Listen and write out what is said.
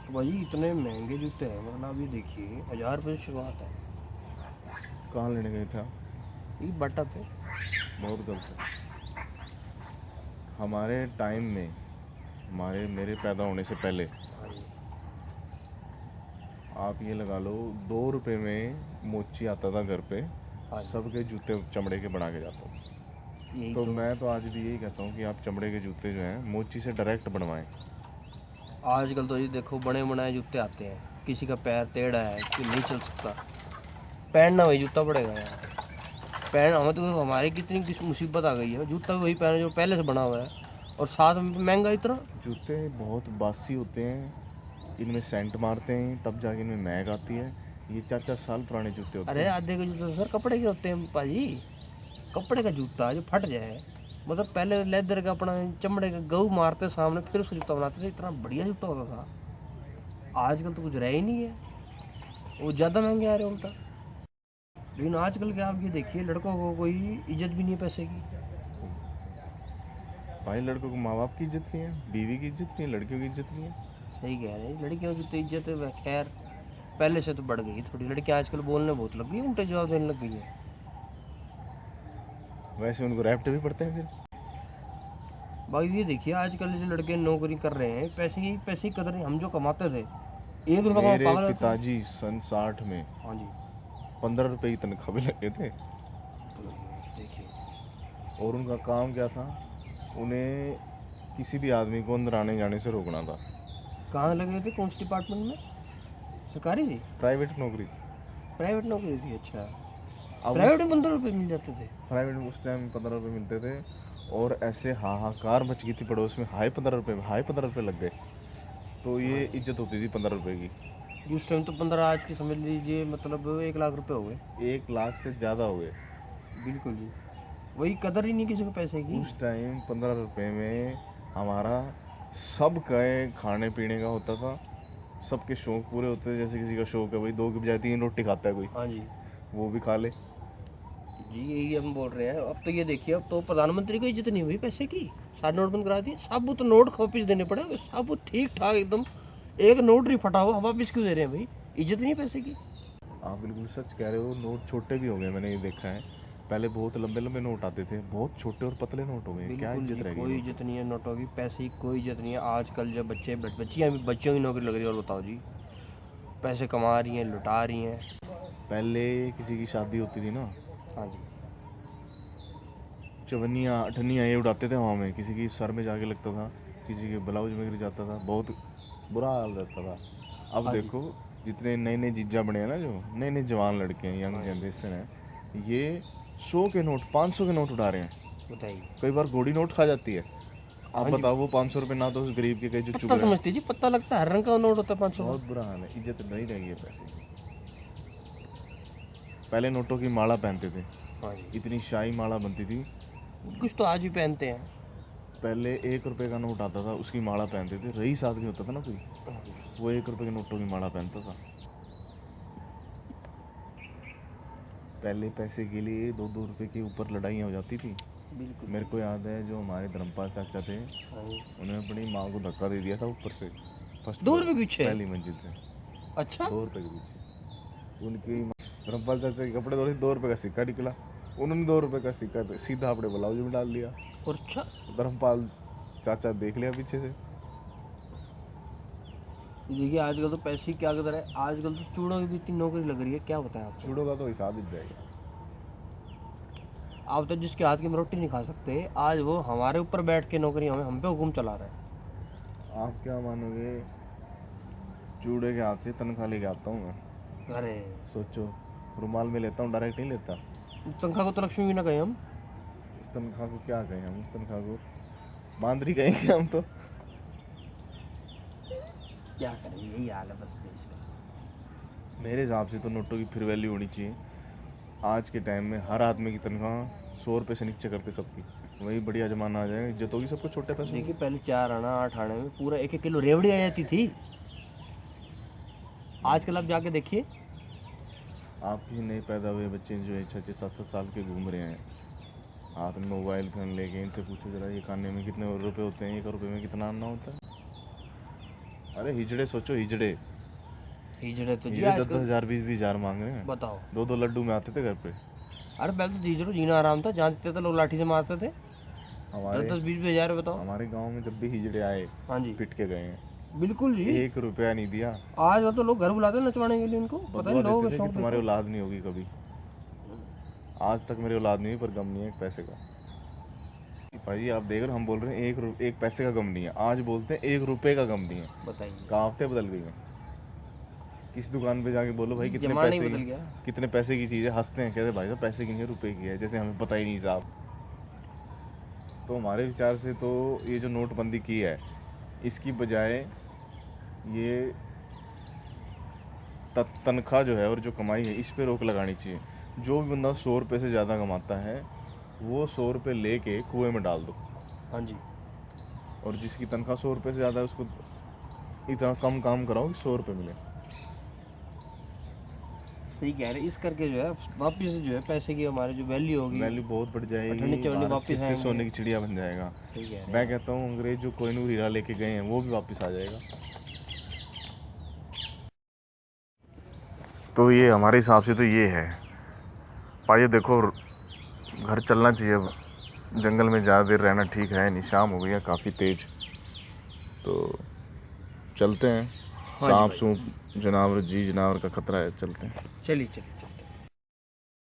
तो भाई इतने महंगे जूते हैं, मतलब अभी देखिए 1000 रुपये से शुरुआत है। कहाँ लेने गए थे आप? ये बाटा पे। बहुत गलत है। हमारे टाइम में, हमारे मेरे पैदा होने से पहले, हाँ जी। आप ये लगा लो, 2 रुपए में मोची आता था घर पे। हाँ जी। सबके जूते चमड़े के बना के जाता था। यही तो तो। मैं तो आज भी यही कहता हूँ कि आप चमड़े के जूते जो हैं मोची से डायरेक्ट बनवाएं। आजकल तो ये देखो बने बनाए जूते आते हैं, किसी का पैर टेढ़ा है कि नहीं चल सकता, पहनना वही जूता पड़ेगा यार। पहन हमें तो हमारी कितनी किस मुसीबत आ गई है, जूता भी वही पहने जो पहले से बना हुआ है, और साथ में महंगा इतना। जूते बहुत बासी होते हैं, इनमें सेंट मारते हैं तब जाके इनमें महक आती है। ये 4-4 साल पुराने जूते होते अरे हैं। आधे के जूते तो सर कपड़े के होते हैं भाजी। कपड़े का जूता जो फट जाए, मतलब पहले लेदर का अपना चमड़े का गऊ मारते सामने फिर उसका जूता बनाते थे, इतना बढ़िया जूता होता था। आजकल तो कुछ रह ही नहीं है, वो ज़्यादा महंगे आ रहे हैं उल्टा। लेकिन आजकल के आप ये देखिए, लड़कों को कोई इज्जत भी नहीं है पैसे की। भाई लड़कों को माँ बाप की इज्जत नहीं है, बीवी की इज्जत नहीं है, लड़कियों की इज्जत नहीं है। सही कह रहे हैं, लड़कियों की तो इज्जत है खैर पहले से तो बढ़ गई थोड़ी, लड़कियां आजकल बोलने बहुत लग गई, उल्टे जवाब देने लग गई है। वैसे उनको रैप्ट भी पड़ते हैं फिर। बाकी ये देखिए आजकल जो लड़के नौकरी कर रहे हैं, पैसे की कदर नहीं, हम जो कमाते थे 1 रुपये का मेरे पागल रहते थे। पिताजी सन 60 में हाँ जी। 15 रुपए की तनख्वाह भी लगे थे। तो देखिए। और उनका काम क्या था? उन्हें किसी भी आदमी को अंदर आने जाने से रोकना था। कहाँ लगे थे, कौन से डिपार्टमेंट में? सरकारी थी? प्राइवेट नौकरी। प्राइवेट नौकरी थी, अच्छा। अब उस प्राइवेट में 15 रुपये मिल जाते थे? प्राइवेट में उस टाइम 15 रुपए मिलते थे। और ऐसे हाहाकार मच गई थी पड़ोस में, हाय 15 रुपए, हाय 15 रुपए लग गए। तो हाँ ये जी। इज्जत होती थी 15 रुपए की। उस टाइम तो 15 आज की समझ लीजिए, मतलब 1 लाख रुपए हो गए। 1 लाख से ज़्यादा हो गए। बिल्कुल जी। वही कदर ही नहीं किसी को पैसे की। उस टाइम 15 रुपए में हमारा सब का खाने पीने का होता था। सबके शौक पूरे होते थे। जैसे किसी का शौक है भाई 2 की बजाय 3 रोटी खाता है कोई, हाँ जी। वो भी खा ले। जी यही हम बोल रहे हैं, अब तो ये देखिए, अब तो प्रधानमंत्री को इज्जत नहीं हुई पैसे की। सारे नोट बंद करा दिए, साबुत नोट वापिस देने पड़े, साबुत ठीक ठाक एकदम। एक नोट नहीं फटा हुआ, वापिस क्यों दे रहे हैं भाई? इज्जत नहीं है पैसे की। आप बिल्कुल सच कह रहे हो, नोट छोटे भी हो गए, मैंने ये देखा है। पहले बहुत लंबे लंबे नोट आते थे, बहुत छोटे और पतले नोट हो गए, क्या बिल्कुल जी, इज्जत रह गई कोई नोटों इज्जत की। नहीं है नोटों की, पैसे की कोई इज्जत नहीं है। आजकल जब बच्चियाँ भी, बच्चियों की नौकरी लग रही है, और बताओ जी, पैसे कमा रही हैं, लुटा रही हैं। पहले किसी की शादी होती थी ना, हाँ जी। चवन्नियाँ अठन्नियाँ ये उड़ाते थे हवा में, किसी की सर में जाके लगता था, किसी के ब्लाउज में गिर जाता था, बहुत बुरा हाल रहता था। अब हाँ जी। देखो, जितने नए नए जीजा बने हैं ना, जो नए नए जवान लड़के हैं, यंग हाँ जी। जनरेशन है, ये 100 के नोट, 500 के नोट उड़ा रहे हैं। बताइए। कई बार गोड़ी नोट खा जाती है। आप हाँ जी। बताओ, वो 500 रुपये ना तो उस गरीब के कहीं जो चुग पत्ता रहा है। समझती जी, पत्ता लगता है, हर रंग का नोट होता है 500 का। बहुत बुरा हाल है, इज्जत नहीं रही है पैसे की। पहले नोटों की माला पहनते थे, हाँ जी। इतनी शाही माला बनती थी। कुछ तो आज भी पहनते हैं। पहले 1 रुपये का नोट आता था, उसकी माला पहनते थे। रईस आदमी होता था ना कोई, हाँ जी। वो 1 रुपये के नोटों की माला पहनता था। पहले पैसे के लिए 2-2 रुपये के ऊपर लड़ाइयाँ हो जाती थी। बिल्कुल मेरे को बिल्कुल। याद है, जो हमारे धर्मपाल चाचा थे, हाँ जी। उन्होंने अपनी माँ को धक्का दे दिया था ऊपर से, फर्स्ट दो फ्लोर, रुपये पीछे? पहली मंजिल से। अच्छा। 2 रुपये के पीछे उनकी धर्मपाल चाचा के कपड़े धोए, 2 रुपये का सिक्का निकला। उन्होंने 2 रुपये का सिक्का सीधा अपने ब्लाउज में डाल दिया। और अच्छा। धर्मपाल चाचा देख लिया पीछे से। देखिए आजकल तो पैसे की क्या कदर है, आजकल तो चूड़ों की भी इतनी नौकरी लग रही है, क्या बताएं आपको। चूड़ों का तो हिसाब ही जाएगा। आप तो जिसके हाथ की हम रोटी नहीं खा सकते, आज वो हमारे ऊपर बैठ के नौकरी हमें हम पे हुक्म चला रहा है। आप क्या मानोगे, चूड़े के हाथ से तनख्वाह लेके आता हूँ मैं। अरे सोचो, रुमाल में लेता हूँ, डायरेक्ट नहीं लेता। तनख्वाह को तो लक्ष्मी भी ना कहें हम। उस तनख्वाह को क्या कहें हम, उस तनख्वाह को बांदरी कहेंगे हम तो। क्या करें, यही हाल है बस देश का। मेरे हिसाब से तो नोटों की फिर वैल्यू होनी चाहिए। आज के टाइम में हर आदमी की तनख्वाह 100 रुपये से नीचे करते सबकी, वही बढ़िया जमाना आ जाएगा, इज्जत होगी सबको छोटे पैसों देखिए की। पहले 4 आना 8 आने में पूरा 1-1 किलो रेवड़ी आ जाती थी। आजकल आप जाके देखिए। आपके नए पैदा हुए बच्चे जो है 6-6 7-7 साल के घूम रहे हैं, हाथ में मोबाइल फोन लेके, इनसे पूछो जरा ये खाने में कितने रुपए होते हैं, 1 रुपये में कितना अन्ना होता है। अरे हिजड़े सोचो, हिजड़े हिजड़े तो जी हिजड़े आजकल 10-10 20-20 हजार मांग रहे हैं। बताओ। 2-2 लड्डू में आते थे घर पे। अरे पहले तो हिजड़ों जीना आराम था, जहाँ जीते थे लोग लाठी से मारते थे। हमारे 10-10 20-20 हजार बताओ। हमारे गांव में जब भी हिजड़े आए हाँ जी, पिट के गए हैं। बिल्कुल जी। 1 रुपया नहीं दिया। आज तो लोग घर बुलाते हैं नचवाने के लिए, इनको पता बदुआ नहीं लोगों देते के थे कि शौक तुम्हारी देखो। औलाद नहीं होगी कभी। आज तक मेरी औलाद नहीं हुई, पर गम नहीं है एक पैसे का। भाई आप देख रहे हो, हम बोल रहे हैं एक पैसे का गम नहीं है, आज बोलते हैं 1 रुपए का गम नहीं है। बताइए, कहावतें बदल गई हैं। किसी दुकान पे जाके बोलो भाई कितने जमाना ही पैसे बदल की, गया। कितने पैसे की चीज़ है, हंसते हैं, कहते भाई साहब पैसे की नहीं है, रुपए की है, जैसे हमें पता ही नहीं साहब। तो हमारे विचार से तो ये जो नोटबंदी की है, इसकी बजाय ये तनख्वाह जो है और जो कमाई है, इस पे रोक लगानी चाहिए। जो भी बंदा 100 रुपये से ज़्यादा कमाता है, वो 100 रुपये लेके कुएं में डाल दो। हाँ जी, और जिसकी तनख्वाह 100 रुपये से ज़्यादा है, उसको इतना कम काम कराओ कि 100 रुपये मिले। सही कह रहे। इस करके जो है वापिस जो है पैसे की हमारी जो वैल्यू होगी, वैल्यू बहुत बढ़ जाएगी, ठंडी चवन्नी भारत वापस फिर से आएंगे। सोने की चिड़िया बन जाएगा। सही कह रहे मैं हैं। कहता हूँ अंग्रेज जो कोहिनूर हीरा लेके गए हैं, वो भी वापस आ जाएगा। तो ये हमारे हिसाब से तो ये है। भाई देखो, घर चलना चाहिए अब। जंगल में ज़्यादा देर रहना ठीक है नहीं, शाम हो गई है काफ़ी तेज, तो चलते हैं। हाँ जी सांप भाई, सूप जानवर, जी जानवर का खतरा है, चलते हैं। चलिए चलिए।